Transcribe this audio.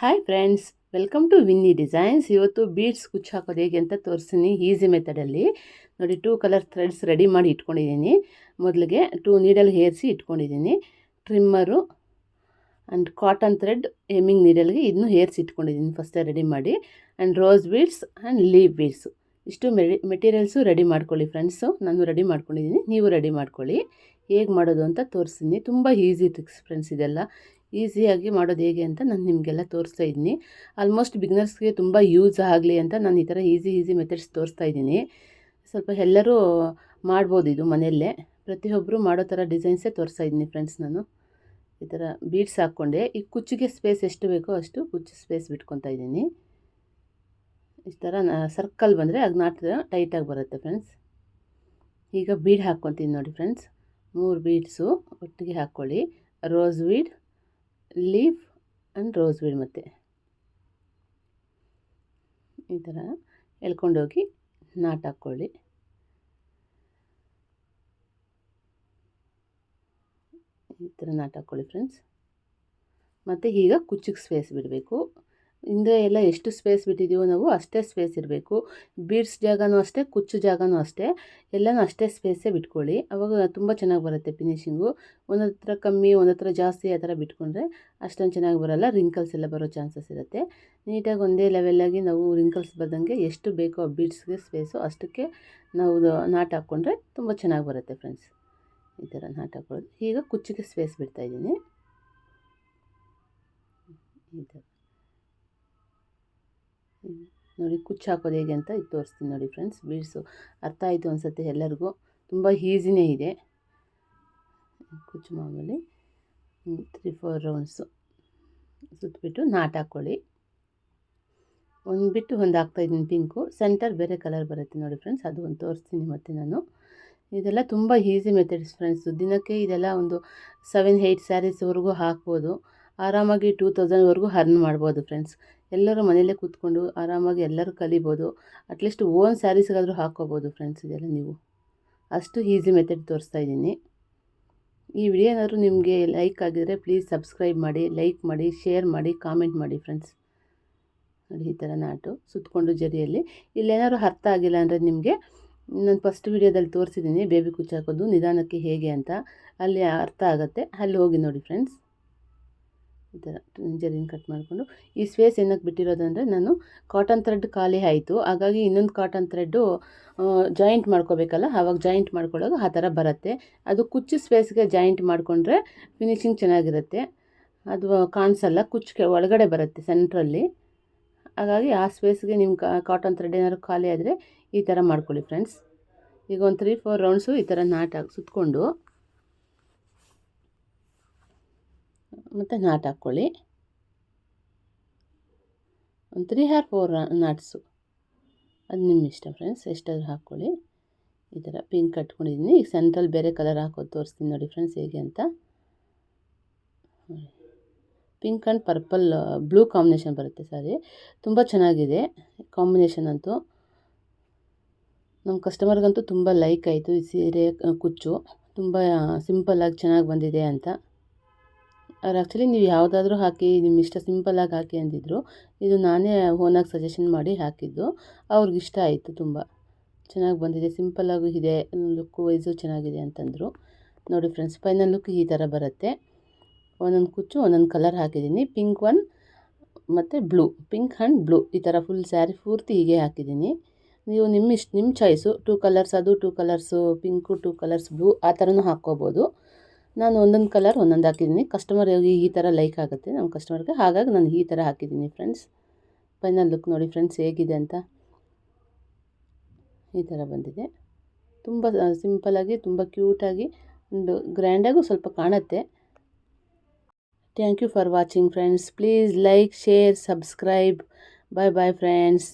Hi friends, welcome to Vinni designs. ಇವತ್ತು beads ಕುಚ್ಚು ಹಾಕೋದು ಹೇಗೆ ಅಂತ ತೋರಿಸ್ತೀನಿ ಈಸಿ ಮೆಥಡಲ್ಲಿ. ನೋಡಿ, 2 ಕಲರ್ ಥ್ರೆಡ್ಸ್ ರೆಡಿ ಮಾಡಿ ಇಟ್ಕೊಂಡಿದ್ದೀನಿ. ಮೊದಲಿಗೆ 2 ನೀಡಲ್ ಹೇರಿಸಿ ಇಟ್ಕೊಂಡಿದ್ದೀನಿ. Trimmer and cotton thread hemming ನೀಡಲ್ಗೆ ಇದನ್ನು ಹೇರಿಸಿ ಇಟ್ಕೊಂಡಿದ್ದೀನಿ ಫಸ್ಟೇ ರೆಡಿ ಮಾಡಿ. And rose beads and leave beads ಇಷ್ಟು ಮೆಟೀರಿಯಲ್ಸು ರೆಡಿ ಮಾಡ್ಕೊಳ್ಳಿ ಫ್ರೆಂಡ್ಸು. ನಾನು ರೆಡಿ ಮಾಡ್ಕೊಂಡಿದ್ದೀನಿ, ನೀವು ರೆಡಿ ಮಾಡ್ಕೊಳ್ಳಿ. ಹೇಗೆ ಮಾಡೋದು ಅಂತ ತೋರಿಸ್ತೀನಿ. ತುಂಬ ಈಸಿ ಟ್ರಿಕ್ಸ್ ಫ್ರೆಂಡ್ಸ್ ಇದೆಲ್ಲ. ಈಸಿಯಾಗಿ ಮಾಡೋದು ಹೇಗೆ ಅಂತ ನಾನು ನಿಮಗೆಲ್ಲ ತೋರಿಸ್ತಾ ಇದ್ದೀನಿ. ಆಲ್ಮೋಸ್ಟ್ ಬಿಗ್ನರ್ಸ್ಗೆ ತುಂಬ ಯೂಸ್ ಆಗಲಿ ಅಂತ ನಾನು ಈ ಥರ ಈಸಿ ಮೆಥಡ್ಸ್ ತೋರಿಸ್ತಾ ಇದ್ದೀನಿ. ಸ್ವಲ್ಪ ಎಲ್ಲರೂ ಮಾಡ್ಬೋದು ಇದು ಮನೆಯಲ್ಲೇ. ಪ್ರತಿಯೊಬ್ಬರು ಮಾಡೋ ಥರ ಡಿಸೈನ್ಸೇ ತೋರಿಸ್ತಾ ಇದ್ದೀನಿ ಫ್ರೆಂಡ್ಸ್. ನಾನು ಈ ಥರ ಬೀಡ್ಸ್ ಹಾಕ್ಕೊಂಡೆ. ಈ ಕುಚ್ಚಿಗೆ ಸ್ಪೇಸ್ ಎಷ್ಟು ಬೇಕೋ ಅಷ್ಟು ಕುಚ್ಚು ಸ್ಪೇಸ್ ಬಿಟ್ಕೊತಾ ಇದ್ದೀನಿ. ಈ ಥರ ಸರ್ಕಲ್ ಬಂದರೆ ಅದು ನಾಟ ಟೈಟಾಗಿ ಬರುತ್ತೆ ಫ್ರೆಂಡ್ಸ್. ಈಗ ಬೀಡ್ ಹಾಕ್ಕೊತೀನಿ ನೋಡಿ ಫ್ರೆಂಡ್ಸ್. 3 ಬೀಡ್ಸು ಒಟ್ಟಿಗೆ ಹಾಕ್ಕೊಳ್ಳಿ. Rose bead, leaf and rose bead ಮತ್ತು ಈ ಥರ ಎಳ್ಕೊಂಡೋಗಿ ನಾಟ್ ಹಾಕ್ಕೊಳ್ಳಿ. ಈ ಥರ ನಾಟ್ ಹಾಕ್ಕೊಳ್ಳಿ ಫ್ರೆಂಡ್ಸ್. ಮತ್ತು ಈಗ ಕುಚ್ಚಿಗೆ ಸ್ಪೇಸ್ ಬಿಡಬೇಕು. ಹಿಂದೆ ಎಲ್ಲ ಎಷ್ಟು ಸ್ಪೇಸ್ ಬಿಟ್ಟಿದ್ದೀವೋ ನಾವು ಅಷ್ಟೇ ಸ್ಪೇಸ್ ಇರಬೇಕು. ಬೀಡ್ಸ್ ಜಾಗನೂ ಅಷ್ಟೇ, ಕುಚ್ಚು ಜಾಗನೂ ಅಷ್ಟೇ, ಎಲ್ಲನೂ ಅಷ್ಟೇ ಸ್ಪೇಸೇ ಬಿಟ್ಕೊಳ್ಳಿ. ಆವಾಗ ತುಂಬ ಚೆನ್ನಾಗಿ ಬರುತ್ತೆ ಫಿನಿಶಿಂಗು. ಒಂದೊಂದು ಹತ್ರ ಕಮ್ಮಿ, ಒಂದೊಂದು ಹತ್ರ ಜಾಸ್ತಿ ಆ ಥರ ಬಿಟ್ಕೊಂಡ್ರೆ ಅಷ್ಟೊಂದು ಚೆನ್ನಾಗಿ ಬರೋಲ್ಲ. ರಿಂಕಲ್ಸ್ ಎಲ್ಲ ಬರೋ ಚಾನ್ಸಸ್ ಇರುತ್ತೆ. ನೀಟಾಗಿ ಒಂದೇ ಲೆವೆಲ್ಲಾಗಿ ನಾವು ರಿಂಕಲ್ಸ್ ಬರ್ದಂಗೆ ಎಷ್ಟು ಬೇಕೋ ಆ ಬೀಡ್ಸ್ಗೆ ಸ್ಪೇಸು ಅಷ್ಟಕ್ಕೆ ನಾವು ನಾಟ್ ಹಾಕ್ಕೊಂಡ್ರೆ ತುಂಬ ಚೆನ್ನಾಗಿ ಬರುತ್ತೆ ಫ್ರೆಂಡ್ಸ್. ಈ ಥರ ನಾಟ್ ಹಾಕ್ಕೊಳ್ಳೋದು. ಈಗ ಕುಚ್ಚಿಗೆ ಸ್ಪೇಸ್ ಬಿಡ್ತಾಯಿದ್ದೀನಿ. ಈ ಥರ ನೋಡಿ, ಕುಚ್ಚು ಹಾಕೋದು ಹೇಗೆ ಅಂತ ಇದು ತೋರಿಸ್ತೀನಿ ನೋಡಿ ಫ್ರೆಂಡ್ಸ್. ಬೀಡ್ಸು ಅರ್ಥ ಆಯಿತು ಅನಿಸುತ್ತೆ ಎಲ್ಲರಿಗೂ. ತುಂಬ ಈಸಿನೇ ಇದೆ. ಕುಚ್ಚು ಮಾಮೂಲಿ 3-4 ರೌಂಡ್ಸು ಸುತ್ತಬಿಟ್ಟು ನಾಟ್ ಹಾಕ್ಕೊಳ್ಳಿ. ಒಂದು ಬಿಟ್ಟು ಒಂದು ಹಾಕ್ತಾಯಿದ್ದೀನಿ ಪಿಂಕು. ಸೆಂಟರ್ ಬೇರೆ ಕಲರ್ ಬರುತ್ತೆ ನೋಡಿ ಫ್ರೆಂಡ್ಸ್, ಅದು ಒಂದು ತೋರಿಸ್ತೀನಿ ಮತ್ತು ನಾನು. ಇದೆಲ್ಲ ತುಂಬ ಈಸಿ ಮೆಥಡ್ಸ್ ಫ್ರೆಂಡ್ಸ್. ದಿನಕ್ಕೆ ಇದೆಲ್ಲ ಒಂದು 7-8 ಸ್ಯಾರೀಸ್ವರೆಗೂ ಹಾಕ್ಬೋದು. ಆರಾಮಾಗಿ 2000ವರೆಗೂ ಅರ್ನ್ ಮಾಡ್ಬೋದು ಫ್ರೆಂಡ್ಸ್. ಎಲ್ಲರೂ ಮನೆಯಲ್ಲೇ ಕೂತ್ಕೊಂಡು ಆರಾಮಾಗಿ ಎಲ್ಲರೂ ಕಲಿಬೋದು. ಅಟ್ಲೀಸ್ಟ್ ಓನ್ ಸ್ಯಾರೀಸ್ಗಾದರೂ ಹಾಕ್ಕೋಬೋದು ಫ್ರೆಂಡ್ಸ್. ಇದೆಲ್ಲ ನೀವು ಅಷ್ಟು ಈಸಿ ಮೆಥಡ್ ತೋರಿಸ್ತಾ ಇದ್ದೀನಿ. ಈ ವಿಡಿಯೋ ಏನಾದರೂ ನಿಮಗೆ ಲೈಕ್ ಆಗಿದರೆ ಪ್ಲೀಸ್ ಸಬ್ಸ್ಕ್ರೈಬ್ ಮಾಡಿ, ಲೈಕ್ ಮಾಡಿ, ಶೇರ್ ಮಾಡಿ, ಕಾಮೆಂಟ್ ಮಾಡಿ ಫ್ರೆಂಡ್ಸ್. ನೋಡಿ, ಈ ಥರ ನಾಟು ಸುತ್ತಕೊಂಡು ಜರಿಯಲ್ಲಿ. ಇಲ್ಲೇನಾದ್ರು ಅರ್ಥ ಆಗಿಲ್ಲ ಅಂದರೆ ನಿಮಗೆ ನಾನು ಫಸ್ಟ್ ವಿಡಿಯೋದಲ್ಲಿ ತೋರಿಸಿದ್ದೀನಿ ಬೇಬಿ ಕುಚ್ಚು ಹಾಕೋದು ನಿಧಾನಕ್ಕೆ ಹೇಗೆ ಅಂತ. ಅಲ್ಲಿ ಅರ್ಥ ಆಗುತ್ತೆ, ಅಲ್ಲಿ ಹೋಗಿ ನೋಡಿ ಫ್ರೆಂಡ್ಸ್. ಈ ಥರ ಜರಿನ ಕಟ್ ಮಾಡಿಕೊಂಡು ಈ ಸ್ಪೇಸ್ ಏನಕ್ಕೆ ಬಿಟ್ಟಿರೋದು ಅಂದರೆ, ನಾನು ಕಾಟನ್ ಥ್ರೆಡ್ ಖಾಲಿ ಆಯಿತು, ಹಾಗಾಗಿ ಇನ್ನೊಂದು ಕಾಟನ್ ಥ್ರೆಡ್ಡು ಜಾಯಿಂಟ್ ಮಾಡ್ಕೋಬೇಕಲ್ಲ, ಆವಾಗ ಜಾಯಿಂಟ್ ಮಾಡ್ಕೊಳ್ಳೋದು ಆ ಥರ ಬರುತ್ತೆ. ಅದು ಕುಚ್ಚು ಸ್ಪೇಸ್ಗೆ ಜಾಯಿಂಟ್ ಮಾಡಿಕೊಂಡ್ರೆ ಫಿನಿಶಿಂಗ್ ಚೆನ್ನಾಗಿರುತ್ತೆ. ಅದು ಕಾಣಿಸಲ್ಲ, ಕುಚ್ಚಿಗೆ ಒಳಗಡೆ ಬರುತ್ತೆ ಸೆಂಟ್ರಲ್ಲಿ. ಹಾಗಾಗಿ ಆ ಸ್ಪೇಸ್ಗೆ ನಿಮ್ಮ ಕಾಟನ್ ಥ್ರೆಡ್ ಏನಾದ್ರು ಖಾಲಿ ಆದರೆ ಈ ಥರ ಮಾಡ್ಕೊಳ್ಳಿ ಫ್ರೆಂಡ್ಸ್. ಈಗ ಒಂದು 3-4 ರೌಂಡ್ಸು ಈ ಥರ ನಾಟಾಗಿ ಸುತ್ತಕೊಂಡು ಮತ್ತು ನಾಟ್ ಹಾಕ್ಕೊಳ್ಳಿ. ಒಂದು 3-4 ನಾಟ್ಸು, ಅದು ನಿಮ್ಮ ಇಷ್ಟ ಫ್ರೆಂಡ್ಸ್, ಎಷ್ಟಾದರೂ ಹಾಕ್ಕೊಳ್ಳಿ. ಈ ಥರ ಪಿಂಕ್ ಕಟ್ಕೊಂಡಿದ್ದೀನಿ. ಈಗ ಸೆಂಟ್ರಲ್ಲಿ ಬೇರೆ ಕಲರ್ ಹಾಕೋದು ತೋರಿಸ್ತೀನಿ ನೋಡಿ ಫ್ರೆಂಡ್ಸ್ ಹೇಗೆ ಅಂತ. Pink and purple blue combination ಬರುತ್ತೆ ಸಾರಿ. ತುಂಬ ಚೆನ್ನಾಗಿದೆ ಕಾಂಬಿನೇಷನ್ ಅಂತೂ. ನಮ್ಮ ಕಸ್ಟಮರ್ಗಂತೂ ತುಂಬ ಲೈಕ್ ಆಯಿತು ಈ ಸೀರೆ ಕುಚ್ಚು. ತುಂಬ ಸಿಂಪಲ್ಲಾಗಿ ಚೆನ್ನಾಗಿ ಬಂದಿದೆ ಅಂತ. ಅವ್ರು ಆ್ಯಕ್ಚುಲಿ ನೀವು ಯಾವುದಾದ್ರೂ ಹಾಕಿ, ನಿಮ್ಮ ಇಷ್ಟ ಸಿಂಪಲ್ಲಾಗಿ ಹಾಕಿ ಅಂದಿದ್ರು. ಇದು ನಾನೇ ಓನಾಗಿ ಸಜೆಷನ್ ಮಾಡಿ ಹಾಕಿದ್ದು. ಅವ್ರಿಗಿಷ್ಟ ಆಯಿತು, ತುಂಬ ಚೆನ್ನಾಗಿ ಬಂದಿದೆ, ಸಿಂಪಲ್ಲಾಗೂ ಇದೆ, ಲುಕ್ ವೈಸು ಚೆನ್ನಾಗಿದೆ ಅಂತಂದರು. ನೋಡಿ ಫ್ರೆಂಡ್ಸ್, ಫೈನಲ್ ಲುಕ್ ಈ ಥರ ಬರುತ್ತೆ. ಒಂದೊಂದು ಕುಚ್ಚು ಒಂದೊಂದು ಕಲರ್ ಹಾಕಿದ್ದೀನಿ. ಪಿಂಕ್ ಒನ್ ಮತ್ತು ಬ್ಲೂ, ಪಿಂಕ್ ಆ್ಯಂಡ್ ಬ್ಲೂ, ಈ ಥರ ಫುಲ್ ಸ್ಯಾರಿ ಪೂರ್ತಿ ಹೀಗೆ ಹಾಕಿದ್ದೀನಿ. ನೀವು ನಿಮ್ಮ ಚಾಯ್ಸು. 2 ಕಲರ್ಸ್ ಅದು, 2 ಕಲರ್ಸು ಪಿಂಕು, 2 ಕಲರ್ಸ್ ಬ್ಲೂ, ಆ ಥರನೂ ಹಾಕ್ಕೋಬೋದು. ನಾನು ಒಂದೊಂದು ಕಲರ್ ಒಂದೊಂದು ಹಾಕಿದ್ದೀನಿ. ಕಸ್ಟಮರ್ ಈ ಥರ ಲೈಕ್ ಆಗುತ್ತೆ ನಮ್ಮ ಕಸ್ಟಮರ್ಗೆ, ಹಾಗಾಗಿ ನಾನು ಈ ಥರ ಹಾಕಿದ್ದೀನಿ ಫ್ರೆಂಡ್ಸ್. ಫೈನಲ್ ಲುಕ್ ನೋಡಿ ಫ್ರೆಂಡ್ಸ್ ಹೇಗಿದೆ ಅಂತ. ಈ ಥರ ಬಂದಿದೆ. ತುಂಬ ಸಿಂಪಲ್ಲಾಗಿ, ತುಂಬ ಕ್ಯೂಟಾಗಿ, ಒಂದು ಗ್ರ್ಯಾಂಡಾಗೂ ಸ್ವಲ್ಪ ಕಾಣುತ್ತೆ. Thank you for watching friends. Please like, share, subscribe. Bye bye friends.